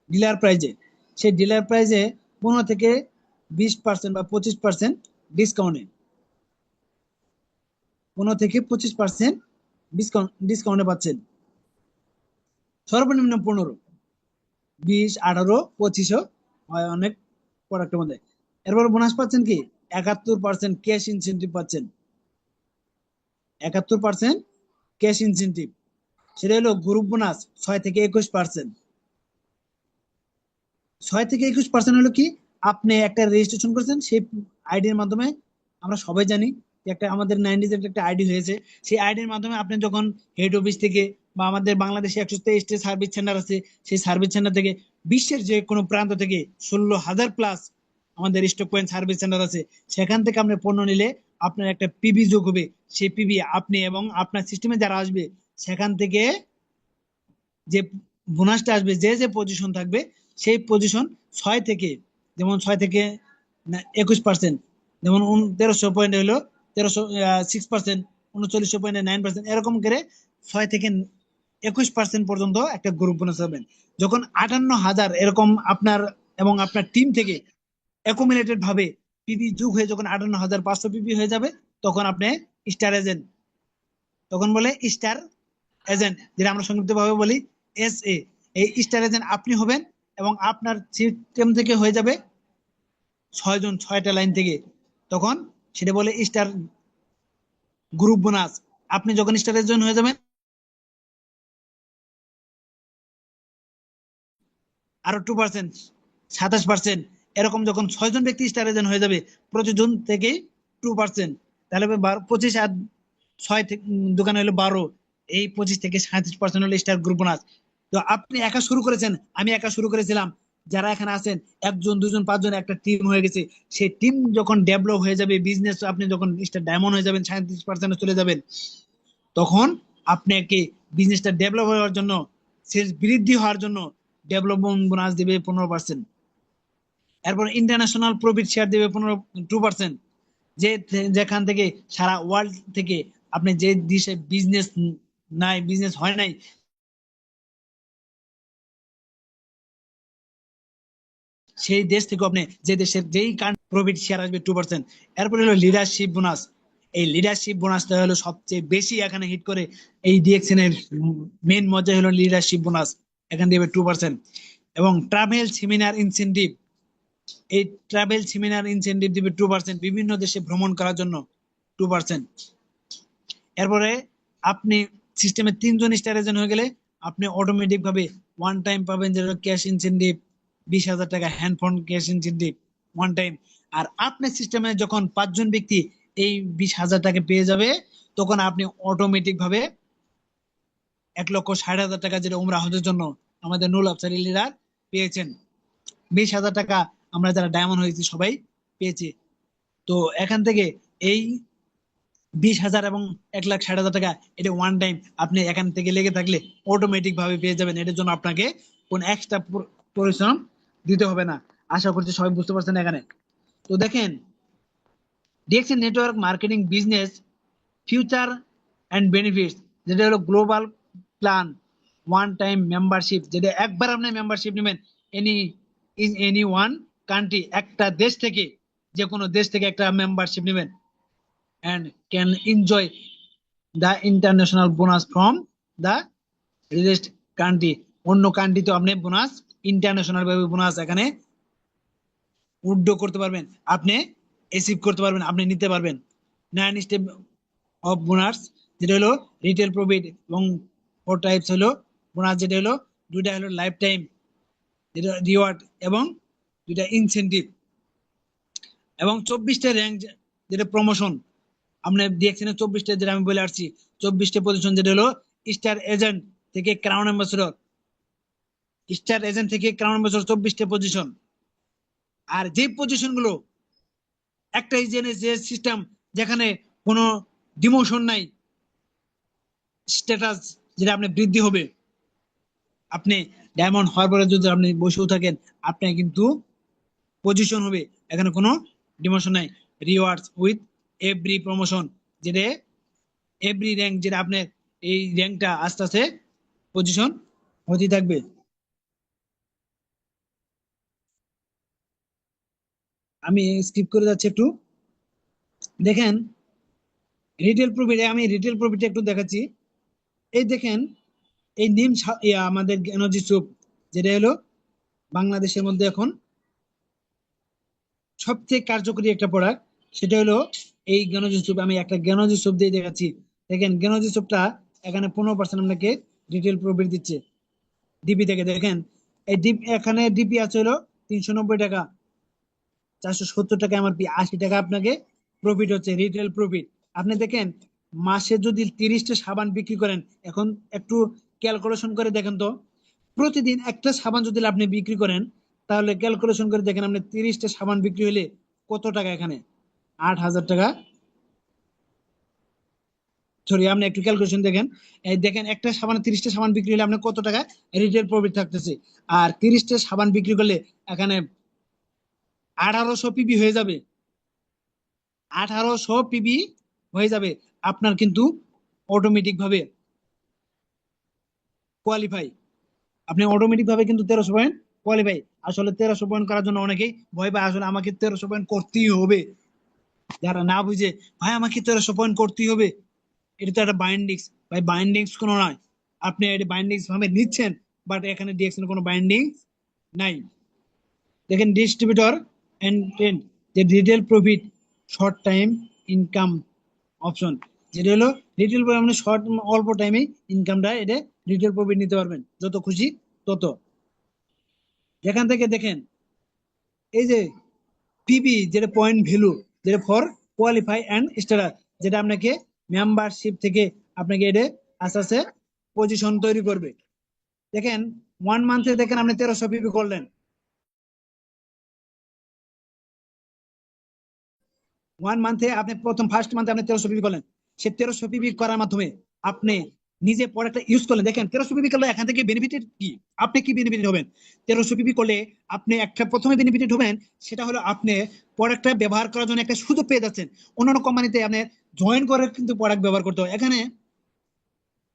ডিলার প্রাইজে, সেই ডিলার প্রাইজে 15 থেকে 20% বা 25% ডিসকাউন্টে, 15 থেকে 25% ডিসকাউন্টে পাচ্ছেন। সর্বনিম্ন 15, 20, 18, 25 হয় অনেক প্রোডাক্টের মধ্যে। এরপর বোনাস পাচ্ছেন কি 71% ক্যাশ ইনসেন্টিভ পাচ্ছেন, 71% ক্যাশ ইনসেন্টিভ। সেটা হলো গ্রুপ বোনাস 6 থেকে 21%। 6 থেকে 21% হলো কি, আপনি একটা রেজিস্ট্রেশন করেছেন সেই আইডির মাধ্যমে। আমরা সবাই জানি যে একটা আমাদের 90s একটা আইডি হয়েছে, সেই আইডির মাধ্যমে আপনি যখন হেড অফিস থেকে বা আমাদের বাংলাদেশে 123টি সার্ভিস সেন্টার আছে, সেই সার্ভিস সেন্টার থেকে বিশ্বের যে কোনো প্রান্ত থেকে 16,000+ আমাদের স্টক পয়েন্ট সার্ভিস সেন্টার আছে, সেখান থেকে আপনি পণ্য নিলে আপনার একটা পিবি যোগ হবে। সেই পিবি আপনি এবং আপনার সিস্টেমে যারা আসবে, সেখান থেকে যে বোনাসটা আসবে, যে যে পজিশন থাকবে, সেই পজিশন 6 থেকে, যেমন 6 থেকে 21%, যেমন 1300 পয়েন্ট হলো 6%, 3900 পয়েন্টে 9%, এরকম করে 6 থেকে 21% পর্যন্ত একটা গ্রুপ বোনাস পাবেন। যখন 58,000 এরকম আপনার এবং আপনার টিম থেকে অ্যাকুমুলেটেড ভাবে পিবি যুগ হয়ে যখন 58,500 পিবি হয়ে যাবে, তখন আপনি স্টার এজেন্ট, তখন বলে স্টার এজেন্ট, যেটা আমরা সংক্ষিপ্ত ভাবে বলি SA, এই স্টার এজেন্ট আপনি হবেন। এবং আপনার সিস্টেম থেকে হয়ে যাবে 6 জন, 6টা লাইন থেকে, তখন সেটা বলে স্টার গ্রুপ বোনাস। আপনি যখন স্টার এজেন্ট হয়ে যাবেন, আরো 2%, 27%। এরকম যখন 6 জন ব্যক্তি স্টার এজেন্ট হয়ে যাবে প্রতিজন থেকে 2%, তাহলে 25 আর 6 থেকে দোকানে হলো 12, এই 25 থেকে 37% হলো স্টার গ্রুপ বোনাস। তো আপনি একা শুরু করেছেন, আমি একা শুরু করেছিলাম, যারা এখানে আছেন 1 জন 2 জন 5 জন একটা টিম হয়ে গেছে। সেই টিম যখন ডেভেলপ হয়ে যাবে, বিজনেস আপনি যখন স্টার ডায়মন্ড হয়ে যাবেন, 37% চলে যাবেন, তখন আপনাকে বিজনেসটা ডেভেলপ হওয়ার জন্য, সেলস বৃদ্ধি হওয়ার জন্য ডেভেলপমেন্ট বোনাস দিবে 15%। এরপর ইন্টারন্যাশনাল প্রফিট শেয়ার দেবে 2%। যে যেখান থেকে সারা ওয়ার্ল্ড থেকে আপনি যে দেশে বিজনেস নাই, বিজনেস হয় নাই, সেই দেশ থেকে আপনি যে দেশের যেই প্রফিট শেয়ার আসবে 2%। এরপরে হলো লিডারশিপ বোনাস। এই লিডারশিপ বোনাসটা হলো সবচেয়ে বেশি এখানে হিট করে। এই ডিএক্সএন এর মেন মজা হলো লিডারশিপ বোনাস, এখানে দেবে 2%। এবং ট্রাভেল সেমিনার ইনসেনটিভ, এই ট্রাভেল সেমিনার ইনসেনটিভ দিবে 2%, বিভিন্ন দেশে ভ্রমণ করার জন্য 2%। এরপরে আপনি সিস্টেমে 3 জন স্টার এজেন্ট হয়ে গেলে আপনি অটোমেটিক ভাবে ওয়ান টাইম পাবেন, যেটা ক্যাশ ইনসেনটিভ 20,000 টাকা, hand phone cash incentive one time. আর আপনার সিস্টেমে যখন 5 জন ব্যক্তি এই 20,000 টাকা পেয়ে যাবে, তখন আপনি অটোমেটিক ভাবে 1,60,000 টাকা, যেটা উমরা হজের জন্য আমাদের নুল আফসারি লিডার পেয়েছেন। 20,000 টাকা আমরা যারা ডায়মন্ড হয়েছি সবাই পেয়েছি। তো এখান থেকে এই 20,000 এবং 1,60,000 টাকা, এটা ওয়ান টাইম আপনি এখান থেকে লেগে থাকলে অটোমেটিক ভাবে পেয়ে যাবেন। এটার জন্য আপনাকে কোন এক্সট্রা পরিশ্রম দিতে হবে না। আশা করছি সবাই বুঝতে পারছেন এখানে। তো দেখেন, DXN network marketing business future and benefits, যেটা হলো global plan, one time membership, যেটা একবার আপনি মেম্বারশিপ নেবেন any in any one country, একটা দেশ থেকে, যে কোনো দেশ থেকে একটা মেম্বারশিপ নেবেন, and can enjoy the international bonus from the রিলেস্ট কান্ট্রি। অন্য কান্ট্রিতে আপনি বোনাস, ইন্টারন্যাশনাল ভাবে বোনাস এখানে উইথড্র করতে পারবেন, আপনি অ্যাচিভ করতে পারবেন, আপনি নিতে পারবেন। 9 স্টেপ অফ বোনাস, যেটা হলো রিটেল প্রফিট, এবং 4 টাইপস হলো বোনাস, যেটা হলো দুইটা হলো লাইফ টাইম, যেটা রিওয়ার্ড, এবং দুইটা ইনসেন্টিভ, এবং 24টা র্যাঙ্ক, যেটা প্রমোশন। আপনি ডিএক্সএন 24টা, যেটা আমি বলে আসছি, 24টা পজিশন, যেটা হলো স্টার এজেন্ট থেকে ক্রাউন অ্যাম্বাসেডর, স্টার এজেন্ট থেকে ক্রাউন অ্যাম্বাসেডর 24টা পজিশন। আর যে পজিশন গুলো একটা এজেন্টের যে সিস্টেম, যেখানে কোনো ডিমোশন নাই, স্ট্যাটাস যেটা আপনি বৃদ্ধি হবে, আপনি ডায়মন্ড হওয়ার পরে যদি আপনি বসেও থাকেন, আপনার কিন্তু পজিশন হবে, এখানে কোনো ডিমোশন নাই। রিওয়ার্ডস উইথ এভরি প্রমোশন, যেটা এভরি র্যাঙ্ক, যেটা আপনার এই র্যাঙ্কটা আস্তে আস্তে পজিশন হতে থাকবে। আমি স্কিপ করে যাচ্ছি একটু। দেখেন, রিটেল প্রফিটে, আমি রিটেল প্রফিটে একটু দেখাচ্ছি। এই দেখেন, এই আমাদের এনার্জি সুপ, যেটা হলো বাংলাদেশের মধ্যে এখন সবচেয়ে কার্যকরী একটা প্রোডাক্ট, সেটা হলো এই জ্ঞানজি সুপ। আমি একটা জ্ঞানজি সুপ দিয়ে দেখাচ্ছি। দেখেন, জ্ঞানজি সুপটা এখানে 15% আপনাকে রিটেল প্রফিট দিচ্ছে ডিপি থেকে। দেখেন, এই ডিপ, এখানে ডিপি আছে হলো 390 টাকা, 470 টাকা এমআরপি, 80 টাকা আপনাকে প্রফিট হচ্ছে, রিটেল প্রফিট। আপনি দেখেন, মাসে যদি 30টা সাবান বিক্রি করেন, এখন একটু ক্যালকুলেশন করে দেখেন তো, প্রতিদিন একটা সাবান যদি আপনি বিক্রি করেন, তাহলে ক্যালকুলেশন করে দেখেন, আপনি 30টা সাবান বিক্রি হলে কত টাকা এখানে, 8,000 টাকা। সরি, আপনি একটু ক্যালকুলেশন দেখেন, এই দেখেন, একটা সাবান 30টা সাবান বিক্রি হলে আপনার কত টাকা রিটেল প্রফিট থাকতেছে। আর 30টা সাবান বিক্রি করলে এখানে 1800 পিবি হয়ে যাবে, 1800 পিবি হয়ে যাবে। আপনার কিন্তু অটোমেটিক ভাবে কোয়ালিফাই, আপনি অটোমেটিক ভাবে কিন্তু 1300 পয়েন্ট কোয়ালিফাই। আসলে 1300 পয়েন্ট করার জন্য অনেকেই ভয় পায়, আসলে আমাকে 1300 পয়েন্ট করতেই হবে, যারা না বুঝে, ভাই আমাকে 1300 পয়েন্ট করতেই হবে, এটা তো একটা বাইন্ডিংস। ভাই বাইন্ডিংস কোনো নয়, আপনি এটা বাইন্ডিংস ভাবে নিচ্ছেন, বাট এখানে ডিএক্সএন কোনো বাইন্ডিংস নাই। দেখেন, ডিস্ট্রিবিউটর এন্ড যে retail profit short time income option, যেটা হলো রিটেল প্রফিট, আপনি শর্ট অল্প টাইমে ইনকামটা, এটা রিটেল প্রফিট নিতে পারবেন, যত খুশি তত। যেখান থেকে দেখেন এই যে পিবি, যেটা পয়েন্ট ভ্যালু, যেটা ফর কোয়ালিফাই এন্ড স্ট্যাটাস, যেটা আপনাকে মেম্বারশিপ থেকে আপনাকে এটা আস্তে আস্তে পজিশন তৈরি করবে। দেখেন 1 মান্থে দেখেন আপনি 1300 পিবি করলেন, 1 মান্থে আপনি প্রথম ফার্স্ট মান্থে আপনি 1300 পিবি করলেন। সে 1300 পিবি করার মাধ্যমে আপনি নিজে প্রোডাক্টটা ইউজ করলেন। দেখেন 1300 পিবি করলে এখান থেকে বেনিফিটেড কি, আপনি কি বেনিফিটেড হবেন? 1300 পিবি করলে আপনি একটা প্রথমে বেনিফিটেড হবেন, সেটা হলো আপনি প্রোডাক্টটা ব্যবহার করার জন্য একটা সুযোগ পেয়ে যাচ্ছেন। অন্যান্য কোম্পানিতে আপনি জয়েন করে কিন্তু প্রোডাক্ট ব্যবহার করতে হয়, এখানে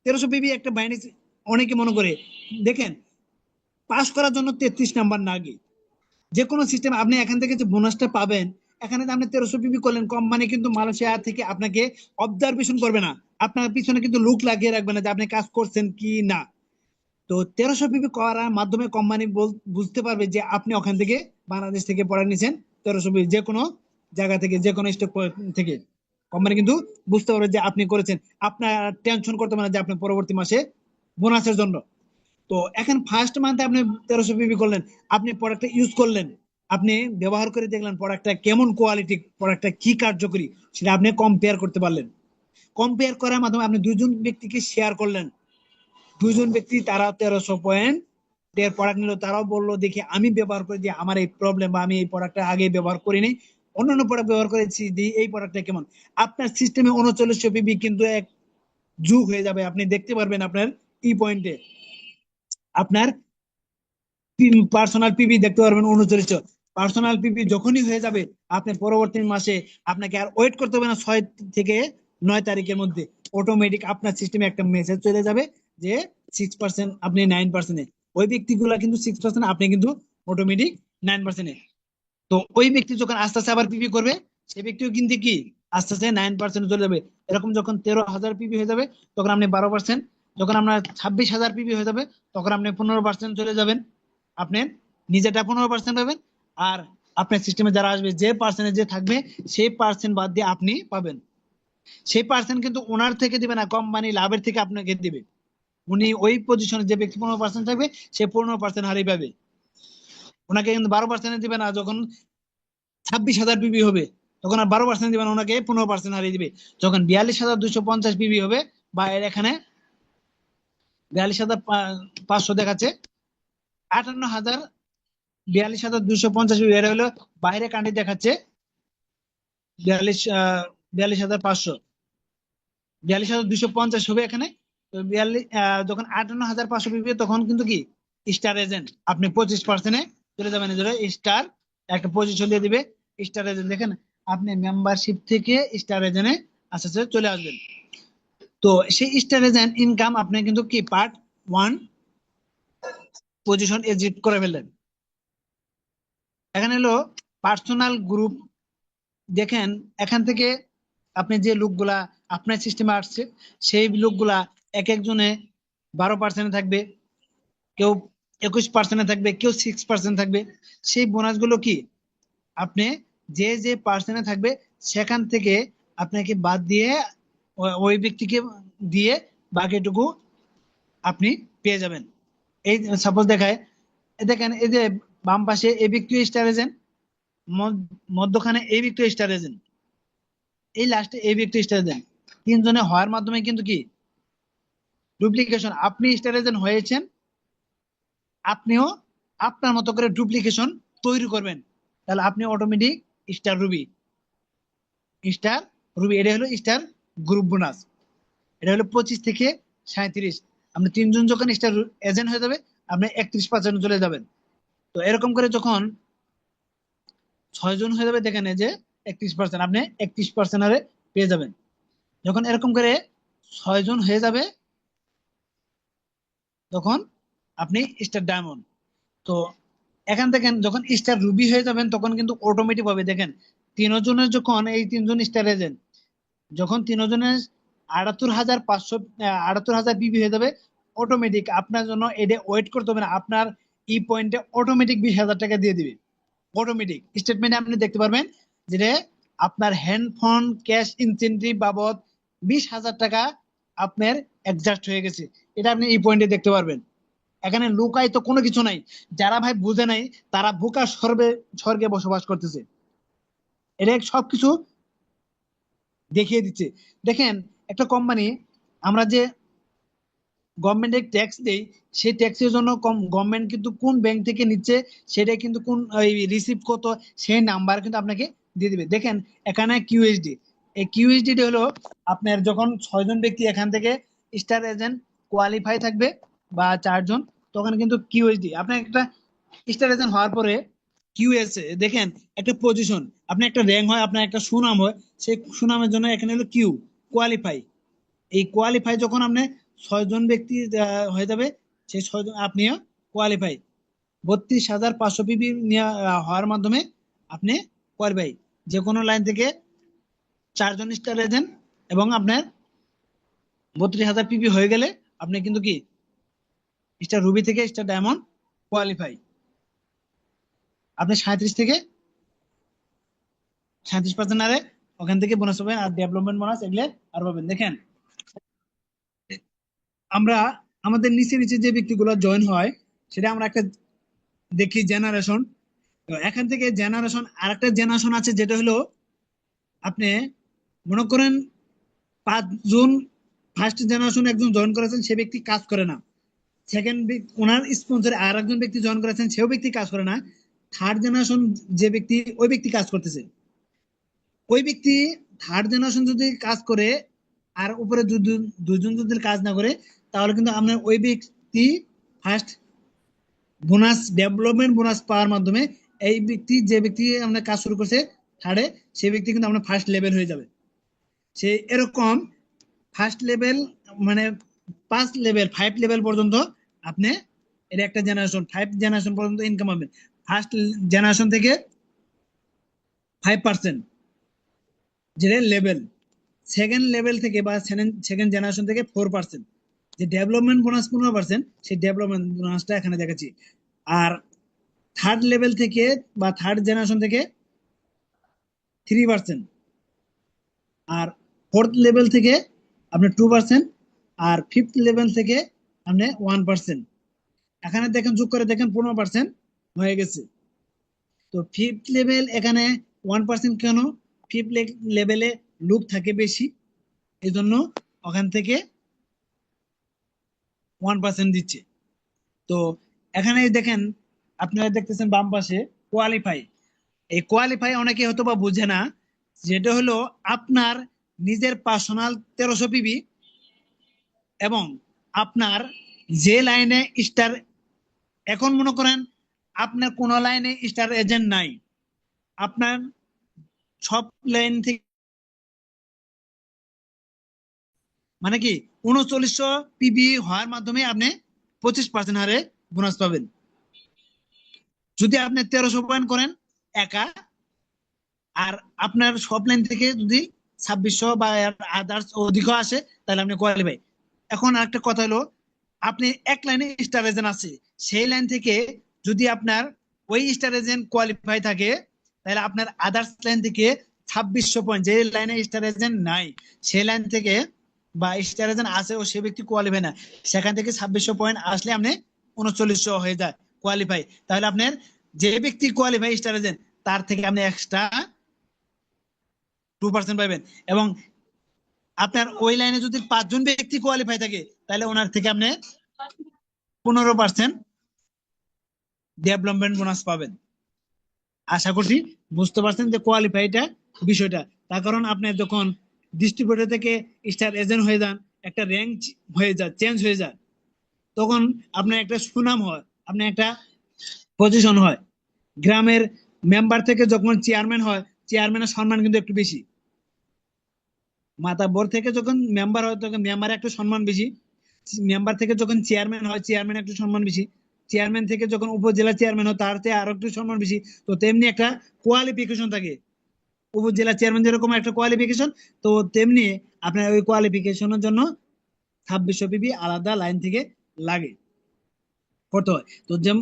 1300 পিবি একটা বাইন্ডিং। অনেকে মনে করে, দেখেন পাস করার জন্য 33 নাম্বার লাগে। যে কোনো সিস্টেম আপনি এখান থেকে যে বোনাসটা পাবেন, এখানে আপনি 1300 পিপি করলেন, কোম্পানি কিন্তু মালয়েশিয়া থেকে আপনাকে অবজারভেশন করবে না, আপনার পিছনে কিন্তু লুক লাগিয়ে রাখবে না যে আপনি কাজ করছেন কি না। তো 1300 পিপি করার মাধ্যমে কোম্পানি বুঝতে পারবে যে আপনি ওখান থেকে বাংলাদেশ থেকে পড়া নিছেন 1300 পিপি, যে কোনো জায়গা থেকে, যে কোনো স্টক থেকে কোম্পানি কিন্তু বুঝতে পারবে যে আপনি করেছেন। আপনার টেনশন করতে পারে না যে আপনি পরবর্তী মাসে বোনাসের জন্য। তো এখন ফার্স্ট মান্থে আপনি 1300 পিপি করলেন, আপনি প্রোডাক্টটা ইউজ করলেন, আপনি ব্যবহার করে দেখলেন প্রোডাক্টটা কেমন কোয়ালিটি, প্রোডাক্টটা কি কার্যকরী, সেটা আপনি কম্পেয়ার করতে পারলেন। কম্পেয়ার করার মাধ্যমে আপনি দুজন ব্যক্তিকে শেয়ার করলেন, দুজন ব্যক্তি তারা 1300 পয়েন্ট এর প্রোডাক্ট নিল, তারাও বললো দেখি আমি ব্যবহার করে যে আমার এই প্রবলেম, বা আমি এই প্রোডাক্টটা আগে ব্যবহার করিনি, অন্যান্য প্রোডাক্ট ব্যবহার করেছি, দিই এই প্রোডাক্টটা কেমন। আপনার সিস্টেমে 3900 পিপি কিন্তু এক যুগ হয়ে যাবে, আপনি দেখতে পারবেন আপনার ই পয়েন্টে আপনার পার্সোনাল পিপি দেখতে পারবেন 3900। পার্সোনাল পিপি যখনই হয়ে যাবে, আপনি পরবর্তী মাসে আপনাকে আর ওয়েট করতে হবে না 6 থেকে 9 তারিখের মধ্যে, অটোমেটিক আপনার সিস্টেমে একটা মেসেজ চলে যাবে যে 6%, আপনি 9%। ওই ব্যক্তিগুলা কিন্তু 6%, আপনি কিন্তু অটোমেটিক 9%। তো ওই ব্যক্তি যখন আস্তে আস্তে আবার পিপি করবে, সেই ব্যক্তিও কিন্তু কি আস্তে আস্তে 9% চলে যাবে। এরকম যখন 13,000 পিপি হয়ে যাবে, তখন আপনি 12%। যখন আপনার 26,000 পিপি হয়ে যাবে, তখন আপনি 15% চলে যাবেন, আপনি নিজেটা 15% পাবেন। আর আপনার সিস্টেমে যারা আসবে, যে পার্সেন্টে যে থাকবে, সেই পার্সেন্ট বাদ দিয়ে আপনি পাবেন। সেই পার্সেন্ট কিন্তু ওনার থেকে দিবে না, কোম্পানি লাভের থেকে আপনাকে দিবে। উনি ওই পজিশনে যে ব্যক্তি 15% থাকবে, সে 15% হারিয়ে পাবে। ওনাকে কিন্তু 12% দিবে না। যখন 26,000 পিবি হবে, তখন আর 12% দিবে না, ওনাকে 15% হারিয়ে দিবে। যখন 42,250 পিবি হবে, বা এর এখানে 42,500 দেখাচ্ছে, 58,000, 42,250 পিবি, এটা হলো বাইরে কান্ট্রি দেখাচ্ছে 42,500, 42,250 হবে এখানে। তো 42, যখন 58,500 পিবি, তখন কিন্তু কি স্টার এজেন্ট আপনি 25%-এ চলে যাবেন। স্টার একটা পজিশন দিয়ে দিবে, স্টার এজেন্ট দেখেন, আপনি মেম্বারশিপ থেকে স্টার এজেন্টে আস্তে আস্তে চলে আসবেন। তো সেই স্টার এজেন্ট ইনকাম আপনি কিন্তু কি পার্ট 1 পজিশন এক্সিট করে ফেললেন। এখানে হলো পার্সোনাল গ্রুপ। দেখেন এখান থেকে আপনি যে লোকগুলা আপনার সিস্টেমে আসছে, সেই লোকগুলা এক একজনে 12% থাকবে, কেউ 21% থাকবে, কেউ 6% থাকবে। সেই বোনাস গুলো কি আপনি যে যে পার্সেন্টে থাকবে, সেখান থেকে আপনাকে বাদ দিয়ে ওই ব্যক্তিকে দিয়ে বাকিটুকু আপনি পেয়ে যাবেন। এই সাপোজ দেখায়, দেখেন এই যে বাম পাশে এই ব্যক্তি স্টার এজেন্ট, মধ্যখানে এই ব্যক্তি স্টার এজেন্ট, এই লাস্টে এই ব্যক্তি স্টার এজেন্ট, তিনজনে হওয়ার মাধ্যমে কিন্তু কি ডুপ্লিকেশন, আপনি স্টার এজেন্ট হয়েছেন, আপনিও আপনার মতো করে ডুপ্লিকেশন তৈরি করবেন, তাহলে আপনি automatic star Ruby, star Ruby, এটা হলো স্টার গ্রুপ বোনাস। এটা হলো 25 থেকে 37। আপনি তিনজন যখন স্টার এজেন্ট হয়ে যাবে, আপনি 31% চলে যাবেন। তো এরকম করে যখন 6 জন হয়ে যাবে, দেখেন এই যে 31%, আপনি 31% হারে পেয়ে যাবেন। যখন এরকম করে 6 জন হয়ে যাবে, তখন আপনি স্টার ডায়মন্ড। তো এখান থেকে যখন স্টার রুবি হয়ে যাবেন, তখন কিন্তু অটোমেটিক ভাবে দেখেন তিনজনের, যখন এই তিনজন স্টার এজেন্ট, যখন তিনজনের 78,500, 78,000 পিবি হয়ে যাবে, অটোমেটিক আপনার জন্য এটা ওয়েট করতে হবে না, আপনার ই পয়েন্টে অটোমেটিক 20,000 টাকা দিয়ে দিবে। অটোমেটিক স্টেটমেন্টে আপনি দেখতে পারবেন যে আপনার হ্যান্ড ফোন ক্যাশ ইনসেন্টিভ বাবদ 20,000 টাকা আপনার অ্যাডজাস্ট হয়ে গেছে, এটা আপনি এই পয়েন্টে দেখতে পারবেন। এখানে লুকায় তো কোনো কিছু নাই। যারা ভাই বুঝে নাই তারা বোকা স্বর্গে বসবাস করতেছে। এটা সবকিছু দেখিয়ে দিচ্ছে। দেখেন, একটা কোম্পানি, আমরা যে গভর্নমেন্টের ট্যাক্স দেই, সেই ট্যাক্সের জন্য গভর্নমেন্ট কিন্তু কোন ব্যাংক থেকে নিচ্ছে, সেটা কিন্তু কোন রিসিভ কত, সেই নাম্বার কিন্তু আপনাকে দিয়ে দিবে। দেখেন এখানে কিউএসডি, এই কিউএসডি হলো আপনার যখন 6 জন ব্যক্তি এখান থেকে স্টার এজেন্ট কোয়ালিফাই থাকবে বা 4 জন, তখন কিন্তু কিউএসডি আপনার একটা স্টার এজেন্ট হওয়ার পরে কিউএস দেখেন একটা পজিশন, আপনার একটা র্যাঙ্ক হয়, আপনার একটা সুনাম হয়, সেই সুনামের জন্য এখানে হলো কিউ কোয়ালিফাই। এই কোয়ালিফাই যখন আপনি 6 জন ব্যক্তি হয়ে যাবে, সেই 6 জন আপনিও কোয়ালিফাই 32,500 পিপি হওয়ার মাধ্যমে আপনি কোয়ালিফাই। যে কোনো লাইন থেকে 4 জন স্টার এজেন্ট এবং আপনার 32,000 পিপি হয়ে গেলে আপনি কিন্তু কি স্টার রুবি থেকে স্টার ডায়মন্ড কোয়ালিফাই। আপনি 37% আরে ওখান থেকে বোনাস পাবেন, আর ডেভেলপমেন্ট বোনাস এগুলো আর পাবেন। দেখেন আমরা আমাদের নিচে নিচে যে ব্যক্তিগুলো জয়েন হয়, সেটা আমরা একটা দেখি জেনারেশন। এখান থেকে জেনারেশন, আর একটা জেনারেশন আছে যেটা হলো আপনি মনে করেন 5 জন ফার্স্ট জেনারেশন একজন জয়েন করেছেন, সে ব্যক্তি কাজ করে না। সেকেন্ড, ওনার স্পন্সরে আর একজন ব্যক্তি জয়েন করেছেন, সেও ব্যক্তি কাজ করে না। থার্ড জেনারেশন যে ব্যক্তি, ওই ব্যক্তি কাজ করতেছে। ওই ব্যক্তি থার্ড জেনারেশন যদি কাজ করে আর উপরে দুজন যদি কাজ না করে, তাহলে কিন্তু আপনার ওই ব্যক্তি ফার্স্ট বোনাস, ডেভেলপমেন্ট বোনাস পাওয়ার মাধ্যমে এই ব্যক্তি, যে ব্যক্তি আমরা কাজ শুরু করছে থার্ডে, সেই ব্যক্তি কিন্তু আপনার ফার্স্ট লেভেল হয়ে যাবে। সে এরকম ফার্স্ট লেভেল মানে 5 লেভেল 5 লেভেল পর্যন্ত আপনি, এটা একটা জেনারেশন 5 জেনারেশন পর্যন্ত ইনকাম পাবেন। ফার্স্ট জেনারেশন থেকে 5%, যেটা লেভেল। সেকেন্ড লেভেল থেকে বা সেকেন্ড জেনারেশন থেকে 4%। যে ডেভেলপমেন্ট বোনাস 15%, সেই ডেভেলপমেন্ট বোনাসটা এখানে দেখাচ্ছি। আর থার্ড লেভেল থেকে বা থার্ড জেনারেশন থেকে 3%। আর ফোর্থ লেভেল থেকে আপনি 2%। আর ফিফথ লেভেল থেকে আপনি 1%। এখানে দেখেন যোগ করে দেখেন 15% হয়ে গেছে। তো ফিফথ লেভেল এখানে 1% কেন? ফিফথ লেভেলে লোক থাকে বেশি, এই জন্য ওখান থেকে 1% দিচ্ছে। তো এখানে দেখেন, আপনারা দেখতেছেন বাম পাশে কোয়ালিফাই। এই কোয়ালিফাই অনেকে হয়তো বা বুঝে না, যেটা হলো আপনার নিজের পার্সোনাল 1300 পিবি এবং আপনার যে লাইনে স্টার, এখন মনে করেন আপনার কোন লাইনে স্টার এজেন্ট নাই, আপনার সব লাইন থেকে মানে কি 3900 পিবি হওয়ার মাধ্যমে আপনি 25% হারে বোনাস পাবেন। যদি আপনি 1300 পয়েন্ট করেন একা, আর আপনার সব লাইন থেকে যদি 2600 বা আদার্স অধিক আসে, তাহলে আপনি কোয়ালিফাই। এখন আরেকটা কথা হলো, আপনি এক লাইনে স্টার এজেন্ট আছে, সেই লাইন থেকে যদি আপনার ওই স্টার এজেন্ট কোয়ালিফাই থাকে, তাহলে আপনার আদার্স লাইন থেকে 2600 পয়েন্ট, যে লাইনে স্টার এজেন্ট নাই সেই লাইন থেকে বা স্টার এজেন্ট আছে ও সে ব্যক্তি কোয়ালিফাই না, সেখান থেকে 2600 পয়েন্ট আসলে আপনি 3900 হয়ে যায় কোয়ালিফাই। তাহলে আপনার যে ব্যক্তি কোয়ালিফাই স্টার এজেন্ট, তার থেকে আপনি এক্সট্রা 2% পাবেন। এবং আপনার ওই লাইনে যদি 5 জন ব্যক্তি কোয়ালিফাই থাকে, তাহলে ওনার থেকে আপনি 15% ডেভেলপমেন্ট বোনাস পাবেন। আশা করছি বুঝতে পারছেন যে কোয়ালিফাইটা বিষয়টা। তার কারণ আপনি যখন ডিস্ট্রিবিউটর থেকে স্টার এজেন্ট হয়ে যান, একটা র্যাঙ্ক হয়ে যায়, চেঞ্জ হয়ে যায়, তখন আপনার একটা সুনাম হয়, আপনার একটা পজিশন হয়। গ্রামের মেম্বার থেকে যখন চেয়ারম্যান হয়, চেয়ারম্যানের সম্মান কিন্তু একটু বেশি। মাতাব্বর থেকে যখন মেম্বার হয়, তখন মেম্বারের একটু সম্মান বেশি। মেম্বার থেকে যখন চেয়ারম্যান হয়, চেয়ারম্যান একটু সম্মান বেশি। চেয়ারম্যান থেকে যখন উপজেলা চেয়ারম্যান হয়, তার চেয়ে আরো একটু সম্মান বেশি। তো তেমনি একটা কোয়ালিফিকেশন থাকে। উপজেলা চেয়ারম্যান যেরকম একটা কোয়ালিফিকেশন, তো তেমনি আপনার ওই কোয়ালিফিকেশনের জন্য 2600 পিবি আলাদা লাইন থেকে লাগে, করতে হয়। তো যে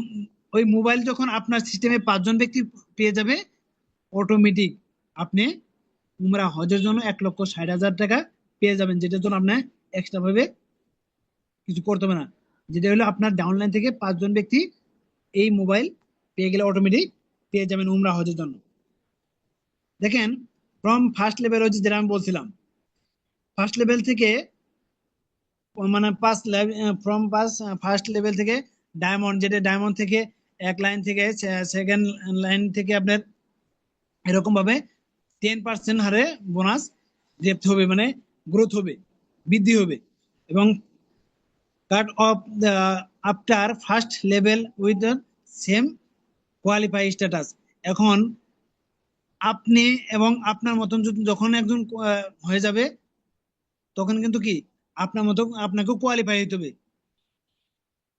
ওই মোবাইল যখন আপনার সিস্টেমে 5 জন ব্যক্তি পেয়ে যাবে, অটোমেটিক আপনি উমরা হজের জন্য 1,60,000 টাকা পেয়ে যাবেন, যেটার জন্য আপনার এক্সট্রা ভাবে কিছু করতে হবে না। যেটা হলো আপনার ডাউনলাইন থেকে 5 জন ব্যক্তি এই মোবাইল পেয়ে গেলে অটোমেটিক পেয়ে যাবেন উমরা হজের জন্য। দেখেন ফ্রম ফার্স্ট লেভেল হচ্ছে যেটা আমি বলছিলাম, ফার্স্ট লেভেল থেকে মানে ফ্রম ফার্স্ট লেভেল থেকে ডায়মন্ড, যেটা ডায়মন্ড থেকে এক লাইন থেকে সেকেন্ড লাইন থেকে আপনার এরকম ভাবে 10% হারে বোনাস ডেপথ হবে, মানে গ্রোথ হবে, বৃদ্ধি হবে। এবং cut off the after first level with the same qualify status. এখন আপনি এবং আপনার মতন যখন একজন হয়ে যাবে, তখন কিন্তু কি আপনার মতো আপনাকেও কোয়ালিফাই হতে হবে।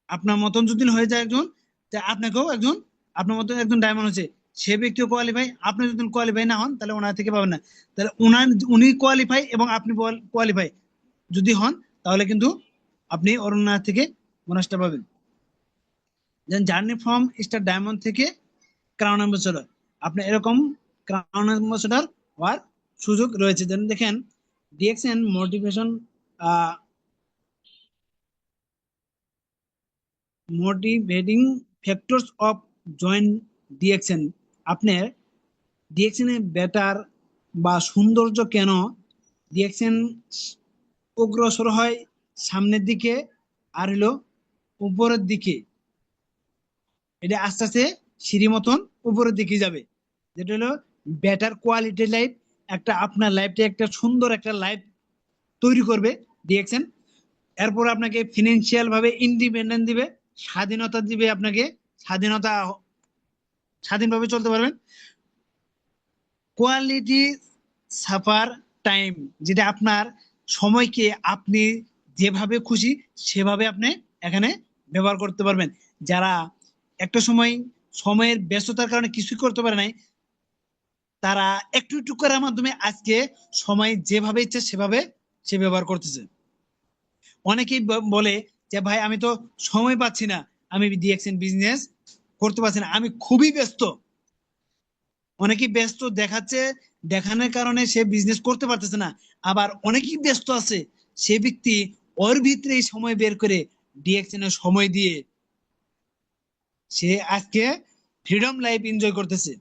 আপনার মতন যদি হয়ে যায় একজন, তা আপনাকেও একজন, আপনার মতন একজন ডায়মন্ড হচ্ছে, সে ব্যক্তিও কোয়ালিফাই, আপনি যদি কোয়ালিফাই না হন তাহলে ওনার থেকে পাবেন না। তাহলে উনি কোয়ালিফাই এবং আপনি কোয়ালিফাই যদি হন, তাহলে কিন্তু আপনি ওনার থেকে বোনাসটা পাবেন। দেন জার্নি ফ্রম স্টার ডায়মন্ড থেকে ক্রাউন অ্যাম্বাসেডর, আপনি এরকম ক্রাউন অ্যাম্বাসেডর হওয়ার সুযোগ রয়েছে। যেন দেখেন DXN motivation motivating factors of join DXN. আপনার ডিএক্সএন এ বেটার বা সৌন্দর্য কেন ডিএক্সএন অগ্রসর হয় সামনের দিকে আর হলো উপরের দিকে, এটা আস্তে আস্তে সিঁড়ি মতন উপরের দিকে যাবে, যেটা হলো বেটার কোয়ালিটি লাইফ, একটা আপনার লাইফটা একটা সুন্দর একটা লাইফ তৈরি করবে ডিএক্সএন। এরপর আপনাকে ফিনান্সিয়াল ভাবে ইন্ডিপেন্ডেন্ট দিবে, স্বাধীনতা দিবে আপনাকে, স্বাধীনতা, স্বাধীনভাবে চলতে পারবেন। কোয়ালিটি সাফার টাইম, যেটা আপনার সময়কে আপনি যেভাবে খুশি সেভাবে আপনি এখানে ব্যবহার করতে পারবেন। যারা একটা সময় সময়ের ব্যস্ততার কারণে কিছুই করতে পারে নাই, তারা একটু একটু করার মাধ্যমে আজকে সময় যেভাবে ইচ্ছে সেভাবে সে ব্যবহার করতেছে। অনেকেই বলে যে ভাই আমি তো সময় পাচ্ছি না, আমি ডিএক্সএন বিজনেস করতে পারছি না, আমি খুবই ব্যস্ত। অনেকেই ব্যস্ত দেখাচ্ছে, দেখানোর কারণে সে বিজনেস করতে পারতেছে না। আবার অনেকেই ব্যস্ত আছে, সে ব্যক্তি ওর ভিতরে সময় বের করে ডিএক্সএন এর সময় দিয়ে সে আজকে ফ্রিডম লাইফ এনজয় করতেছে।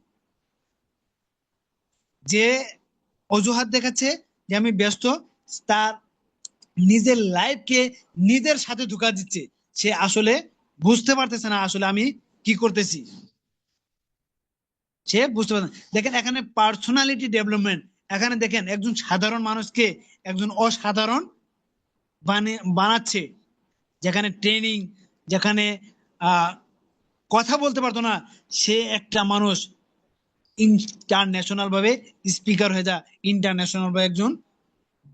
যে অজুহাত দেখাচ্ছে যে আমি ব্যস্ত, তার নিজের লাইফকে নিজের সাথে ধোঁকা দিচ্ছে, সে আসলে বুঝতে পারতেছে না আসলে আমি কি করতেছি, সে বুঝতে পারছে না। দেখেন এখানে পার্সোনালিটি ডেভেলপমেন্ট, এখানে দেখেন একজন সাধারণ মানুষকে একজন অসাধারণ বানাচ্ছে। যেখানে ট্রেনিং, যেখানে আহ কথা বলতে পারতো না, সে একটা মানুষ ইন্টারন্যাশনাল ভাবে স্পিকার হয়ে যা, ইন্টারন্যাশনাল ভাবে একজন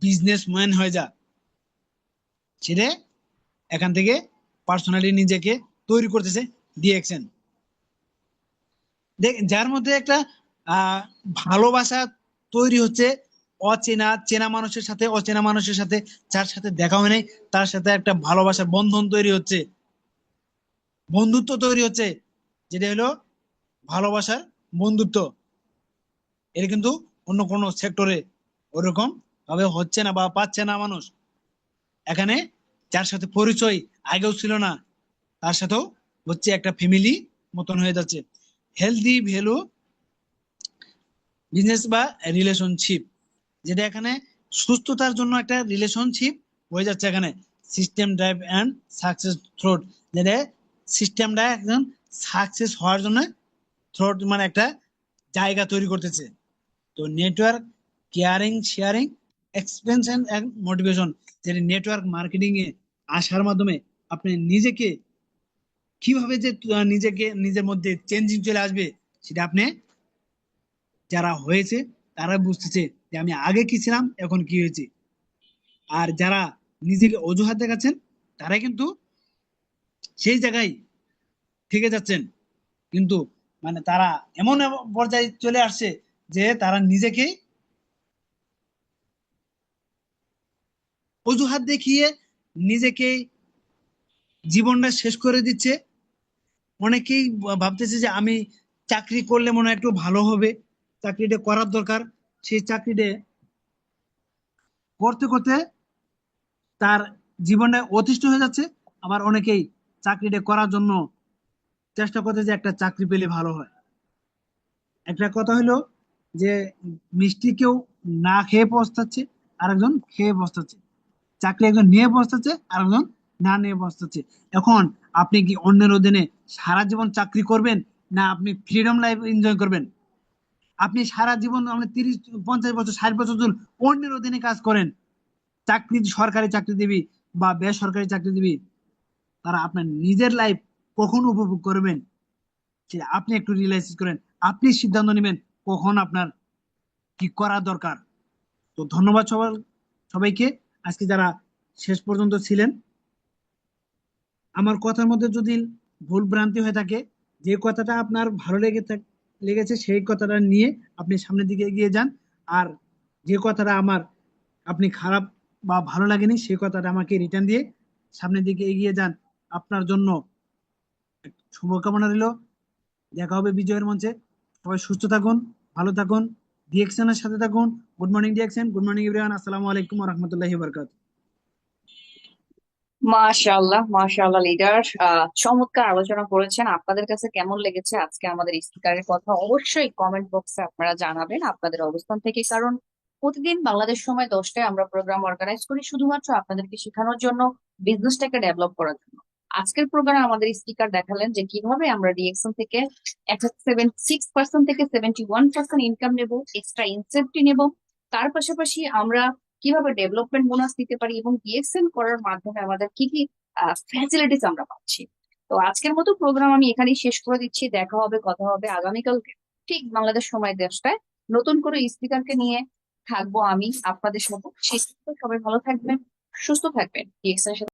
বিজনেসম্যান হয়ে যা, সেটা এখান থেকে পার্সোনালি নিজেকে তৈরি করতেছে ডিএক্সএন। যার মধ্যে একটা আহ ভালোবাসা তৈরি হচ্ছে, অচেনা চেনা মানুষের সাথে, অচেনা মানুষের সাথে, যার সাথে দেখা হয় নাই তার সাথে একটা ভালোবাসার বন্ধন তৈরি হচ্ছে, বন্ধুত্ব তৈরি হচ্ছে, যেটা হলো ভালোবাসার বন্ধুত্ব। এটা কিন্তু অন্য কোনো সেক্টরে ওরকম ভাবে হচ্ছে না বা পাচ্ছে না মানুষ। এখানে যার সাথে পরিচয় আগেও ছিল না, তার সাথেও হচ্ছে একটা ফ্যামিলি মতন হয়ে যাচ্ছে। হেলদি ভ্যালু বিজনেস বা রিলেশনশিপ, যেটা এখানে সুস্থতার জন্য একটা রিলেশনশিপ হয়ে যাচ্ছে এখানে। System drive and success throat, যেটা সিস্টেমটা একজন সাকসেস হওয়ার জন্য থ্রোট মানে একটা জায়গা তৈরি করতেছে। তো network caring sharing expansion and motivation, যেটা নেটওয়ার্ক মার্কেটিং এ আসার মাধ্যমে আপনি নিজেকে কিভাবে যে নিজেকে নিজের মধ্যে চেঞ্জিং চলে আসবে, সেটা আপনি যারা হয়েছে তারা বুঝতেছে যে আমি আগে কি ছিলাম এখন কি হয়েছে। আর যারা নিজেকে অজুহাত দেখাচ্ছেন তারা কিন্তু সেই জায়গায় থেকে যাচ্ছেন, কিন্তু মানে তারা এমন পর্যায়ে চলে আসছে যে তারা নিজেকেই অজুহাত দেখিয়ে নিজেকেই জীবনটা শেষ করে দিচ্ছে। অনেকেই ভাবতেছে যে আমি চাকরি করলে মনে হয় একটু ভালো হবে, চাকরিটা করার দরকার, সেই চাকরিটা করতে করতে তার জীবনটা অতিষ্ঠ হয়ে যাচ্ছে, আবার অনেকেই চাকরিটা করার জন্য চেষ্টা করতে যে একটা চাকরি পেলে ভালো হয়। একটা কথা হলো যে মিষ্টি কেউ না খেয়ে পস্তাচ্ছে, আরেকজন খেয়ে পস্তাচ্ছে। চাকরি একজন নিয়ে পস্তাচ্ছে, আরেকজন না নিয়ে পস্তাচ্ছে। এখন আপনি কি অন্যের অধীনে সারা জীবন চাকরি করবেন, না আপনি ফ্রিডম লাইফ এনজয় করবেন? আপনি সারা জীবন আপনি 30 50 বছর 60 বছর ধরে অন্যের অধীনে কাজ করেন, চাকরি সরকারি চাকরি দিবি বা বেসরকারি চাকরি দিবি, তারা আপনার নিজের লাইফ কখন উপভোগ করবেন সেটা আপনি একটু রিয়েলাইজ করেন। আপনি সিদ্ধান্ত নেবেন কখন আপনার কি করা দরকার। তো ধন্যবাদ সবাইকে, আজকে যারা শেষ পর্যন্ত ছিলেন। আমার কথার মধ্যে যদি ভুল ভ্রান্তি হয়ে থাকে, যে কথাটা আপনার ভালো লেগেছে সেই কথাটা নিয়ে আপনি সামনের দিকে এগিয়ে যান। আর যে কথাটা আমার আপনি খারাপ বা ভালো লাগেনি সেই কথাটা আমাকে রিটার্ন দিয়ে সামনের দিকে এগিয়ে যান। আপনার জন্য শুভকামনা রইল। দেখা হবে বিজয়ের মঞ্চে। সবাই সুস্থ থাকুন, ভালো থাকুন, ডিএকশনের সাথে থাকুন। Good morning ডিএকশন, good morning everyone, আসসালামু আলাইকুম ওয়া রাহমাতুল্লাহি ওয়া বারাকাতুহু। মাশাআল্লাহ মাশাআল্লাহ লিডার, চমৎকার আলোচনা করেছেন। আপনাদের কাছে কেমন লেগেছে আজকে আমাদের স্পিকারের কথা অবশ্যই কমেন্ট বক্সে আপনারা জানাবেন আপনাদের অবস্থান থেকে। কারণ প্রতিদিন বাংলাদেশ সময় 10টায় আমরা প্রোগ্রাম অর্গানাইজ করি শুধুমাত্র আপনাদেরকে শেখানোর জন্য, বিজনেসটাকে ডেভেলপ করার জন্য। আজকের প্রোগ্রামে আমাদের স্পিকার দেখালেন যে কিভাবে আমরা ডিএক্সন থেকে 6% থেকে 71% ইনকাম নেব, এক্সট্রা ইনসেন্টিভ নেব। তার পাশাপাশি আমরা কিভাবে ডেভেলপমেন্ট বোনাস দিতে পারি এবং ডিএক্সএন করার মাধ্যমে আমাদের কি কি ফ্যাসিলিটিস আমরা পাচ্ছি। তো আজকের মতো প্রোগ্রাম আমি এখানেই শেষ করে দিচ্ছি। দেখা হবে, কথা হবে আগামীকালকে ঠিক বাংলাদেশ সময় 10টায়। নতুন করে স্পিকারকে নিয়ে থাকবো আমি আপনাদের সাথে। সেই সবাই ভালো থাকবেন, সুস্থ থাকবেন, ডিএক্সএন